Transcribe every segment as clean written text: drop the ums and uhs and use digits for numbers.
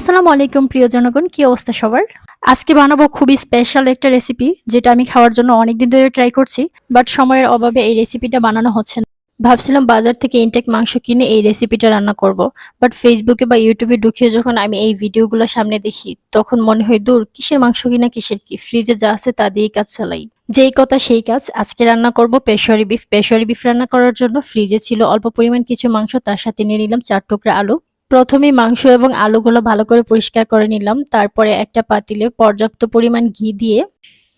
আসসালামু আলাইকুম প্রিয় জনগণ, কি অবস্থা সবার? আজকে বানাবো খুবই স্পেশাল একটা রেসিপি যেটা আমি খাওয়ার জন্য অনেকদিন ধরে ট্রাই করছি, বাট সময়ের অভাবে এই রেসিপিটা বানানো হচ্ছে না। ভাবছিলাম বাজার থেকে ইনটেক মাংস কিনে এই রেসিপিটা রান্না করব, বাট ফেসবুকে বা ইউটিউবে ঢুকিয়ে যখন আমি এই ভিডিওগুলো সামনে দেখি তখন মনে হয় দূর, কিসের মাংস কিনা কিসের কি, ফ্রিজে যা আছে তা দিয়েই কাজ চালাই। যেই কথা সেই কাজ, আজকে রান্না করব পেশোয়ারি বিফ। পেশোয়ারি বিফ রান্না করার জন্য ফ্রিজে ছিল অল্প পরিমাণ কিছু মাংস, তার সাথে নিয়ে নিলাম 4 টুকরা আলু। প্রথমেই মাংস এবং আলুগুলো ভালো করে পরিষ্কার করে নিলাম। তারপরে একটা পাতিলে পর্যাপ্ত পরিমাণ ঘি দিয়ে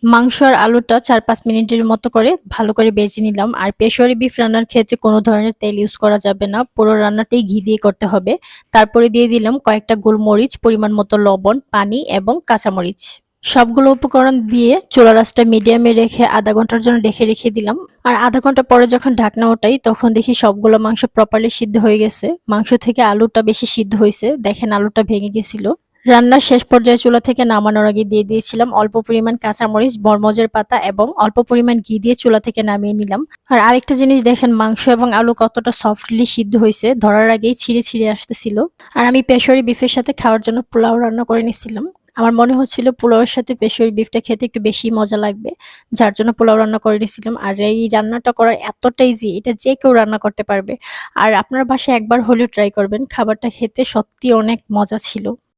মাংস আর আলুটা ৪-৫ মিনিটের মতো করে ভালো করে ভেজে নিলাম। আর পেশোয়ারি বিফ রান্নার ক্ষেত্রে কোনো ধরনের তেল ইউজ করা যাবে না। পুরো রান্নাটাই ঘি দিয়ে করতে হবে। তারপরে দিয়ে দিলাম কয়েকটা গোলমরিচ, পরিমাণ মতো লবণ, পানি এবং কাঁচামরিচ। সবগুলো উপকরণ দিয়ে চুলার আঁচটা মিডিয়ামে রেখে ০.৫ ঘন্টার জন্য রেখে দিলাম। আর ০.৫ ঘন্টা পরে যখন ঢাকনা ওঠাই তখন দেখি সবগুলো মাংস প্রপারলি সিদ্ধ হয়ে গেছে। মাংস থেকে আলুটা বেশি সিদ্ধ হয়েছে, দেখেন আলুটা ভেঙে গেছিল। রান্নার শেষ পর্যায়ে চুলা থেকে নামানোর আগে দিয়ে দিয়েছিলাম অল্প পরিমাণ কাঁচামরিচ, বরমজের পাতা এবং অল্প পরিমাণ ঘি দিয়ে চুলা থেকে নামিয়ে নিলাম। আর আরেকটা জিনিস দেখেন, মাংস এবং আলু কতটা সফটলি সিদ্ধ হয়েছে, ধরার আগেই ছিঁড়ে ছিঁড়ে আসতেছিল। আর আমি পেশোয়ারি বিফের সাথে খাওয়ার জন্য পোলাও রান্না করে নিছিলাম। আমার মনে হচ্ছিল পোলাওয়ের সাথে পেশোয়ারি বিফটা খেতে একটু বেশি মজা লাগবে, যার জন্য পোলাও রান্না করে নিছিলাম। আর এই রান্নাটা করা এতটা ইজি, এটা যে কেউ রান্না করতে পারবে। আর আপনার বাসায় একবার হলেও ট্রাই করবেন, খাবারটা খেতে সত্যি অনেক মজা ছিল।